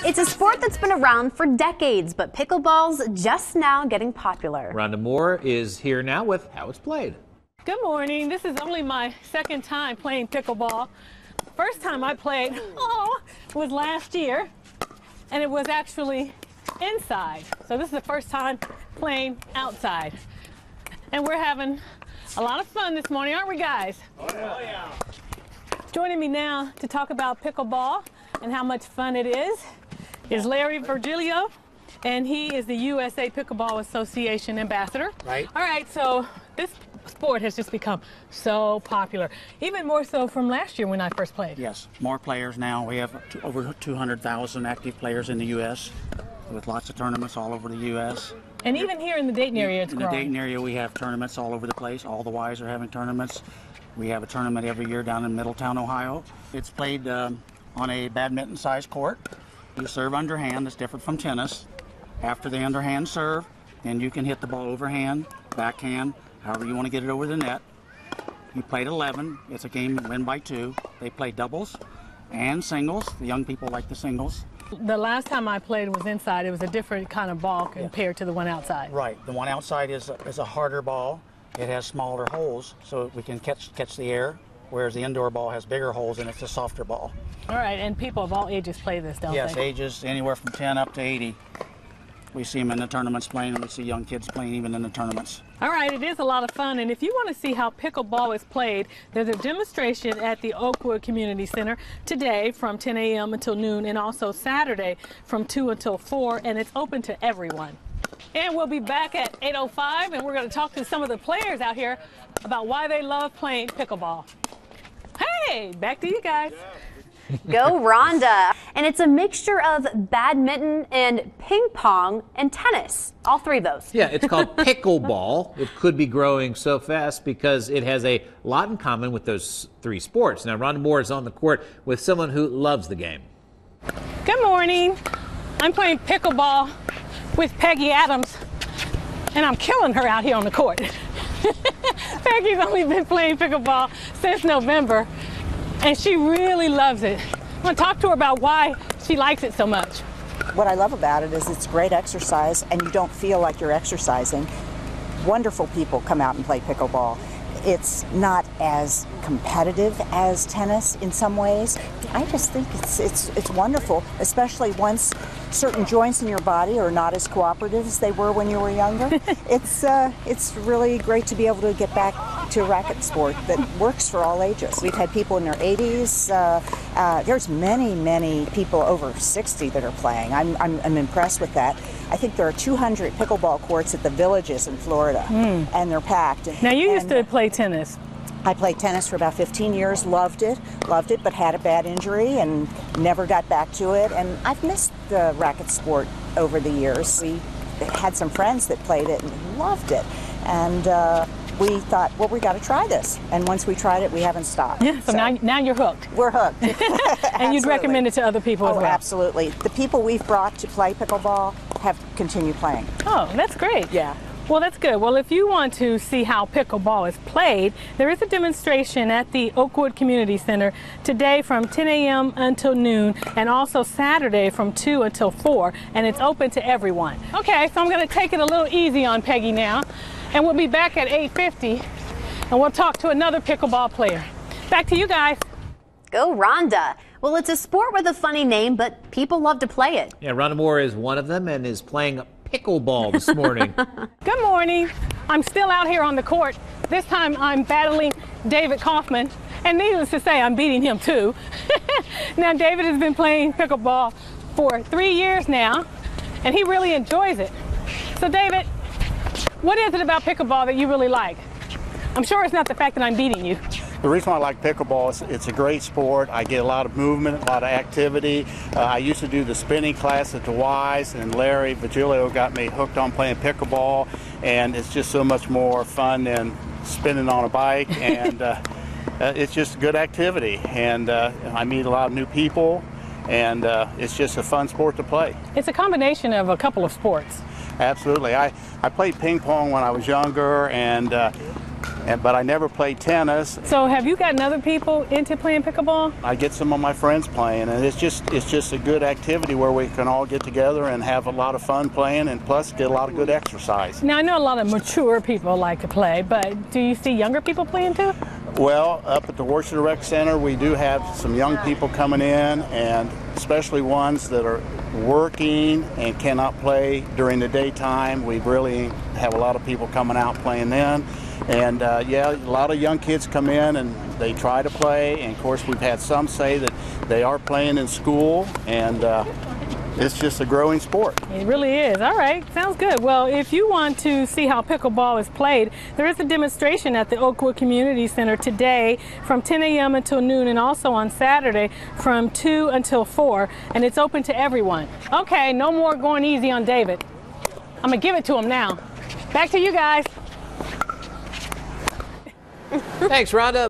It's a sport that's been around for decades, but pickleball's just now getting popular. Rhonda Moore is here now with how it's played. Good morning. This is only my second time playing pickleball. First time I played was last year, and it was actually inside. So this is the first time playing outside. And we're having a lot of fun this morning, aren't we, guys? Oh, yeah. Joining me now to talk about pickleball and how much fun it is Larry Virgilio, and he is the USA Pickleball Association ambassador. Right. All right, so this sport has just become so popular, even more so from last year when I first played. Yes, more players now. We have over 200,000 active players in the U.S. with lots of tournaments all over the U.S. And even here in the Dayton area, it's growing. In the Dayton area, we have tournaments all over the place. All the Ys are having tournaments. We have a tournament every year down in Middletown, Ohio. It's played on a badminton-sized court. You serve underhand. That's different from tennis. After the underhand serve, then you can hit the ball overhand, backhand, however you want to get it over the net. You played 11. It's a game win by 2. They play doubles and singles. The young people like the singles. The last time I played was inside. It was a different kind of ball compared to the one outside. Right. The one outside is a harder ball. It has smaller holes, so we can catch the air, whereas the indoor ball has bigger holes and it's a softer ball. All right, and people of all ages play this, don't they? Yes, ages anywhere from 10 up to 80. We see them in the tournaments playing, and we see young kids playing even in the tournaments. All right, it is a lot of fun, and if you want to see how pickleball is played, there's a demonstration at the Oakwood Community Center today from 10 a.m. until noon, and also Saturday from 2 until 4, and it's open to everyone. And we'll be back at 8:05, and we're going to talk to some of the players out here about why they love playing pickleball. Hey, back to you guys. Go Rhonda. And it's a mixture of badminton and ping pong and tennis. All three of those. Yeah, it's called Pickle Ball. It could be growing so fast because it has a lot in common with those three sports. Now, Rhonda Moore is on the court with someone who loves the game. Good morning. I'm playing pickleball with Peggy Adams, and I'm killing her out here on the court. Peggy's only been playing pickleball since November, and she really loves it. I want to talk to her about why she likes it so much. What I love about it is it's great exercise, and you don't feel like you're exercising. Wonderful people come out and play pickleball. It's not as competitive as tennis in some ways. I just think it's wonderful, especially once certain joints in your body are not as cooperative as they were when you were younger. It's really great to be able to get back to a racket sport that works for all ages. We've had people in their 80s. There's many people over 60 that are playing. I'm impressed with that. I think there are 200 pickleball courts at the Villages in Florida, and they're packed. Now, you used to play tennis. I played tennis for about 15 years, loved it, but had a bad injury and never got back to it. And I've missed the racket sport over the years. We had some friends that played it and loved it. And we thought, well, we got to try this. And once we tried it, we haven't stopped. Yeah, so now you're hooked. We're hooked. And you'd recommend it to other people as well? Absolutely. The people we've brought to play pickleball have continued playing. Oh, that's great. Yeah. Well, that's good. Well, if you want to see how pickleball is played, there is a demonstration at the Oakwood Community Center today from 10 a.m. until noon, and also Saturday from 2 until 4, and it's open to everyone. Okay, so I'm going to take it a little easy on Peggy now, and we'll be back at 8:50, and we'll talk to another pickleball player. Back to you guys. Go Rhonda. Well, it's a sport with a funny name, but people love to play it. Yeah, Rhonda Moore is one of them and is playing pickleball this morning. Good morning. I'm still out here on the court. This time I'm battling David Kaufman, and needless to say, I'm beating him too. Now, David has been playing pickleball for 3 years now, and he really enjoys it. So, David, what is it about pickleball that you really like? I'm sure it's not the fact that I'm beating you. The reason I like pickleball is it's a great sport. I get a lot of movement, a lot of activity. I used to do the spinning class at the Ys, and Larry Virgilio got me hooked on playing pickleball, and it's just so much more fun than spinning on a bike, and it's just good activity, and I meet a lot of new people, and it's just a fun sport to play. It's a combination of a couple of sports. Absolutely. I played ping pong when I was younger, and but I never played tennis. So have you gotten other people into playing pickleball? I get some of my friends playing, and it's just a good activity where we can all get together and have a lot of fun playing, and plus get a lot of good exercise. Now I know a lot of mature people like to play, but do you see younger people playing too? Well, up at the Worcester Rec Center, we do have some young people coming in, and especially ones that are working and cannot play during the daytime. We really have a lot of people coming out playing then. And yeah, a lot of young kids come in and they try to play. And of course, we've had some say that they are playing in school, and it's just a growing sport. It really is. All right, sounds good. Well, if you want to see how pickleball is played, there is a demonstration at the Oakwood Community Center today from 10 a.m. until noon, and also on Saturday from 2 until 4, and it's open to everyone. Okay, no more going easy on David. I'm gonna give it to him now. Back to you guys. Thanks, Rhonda.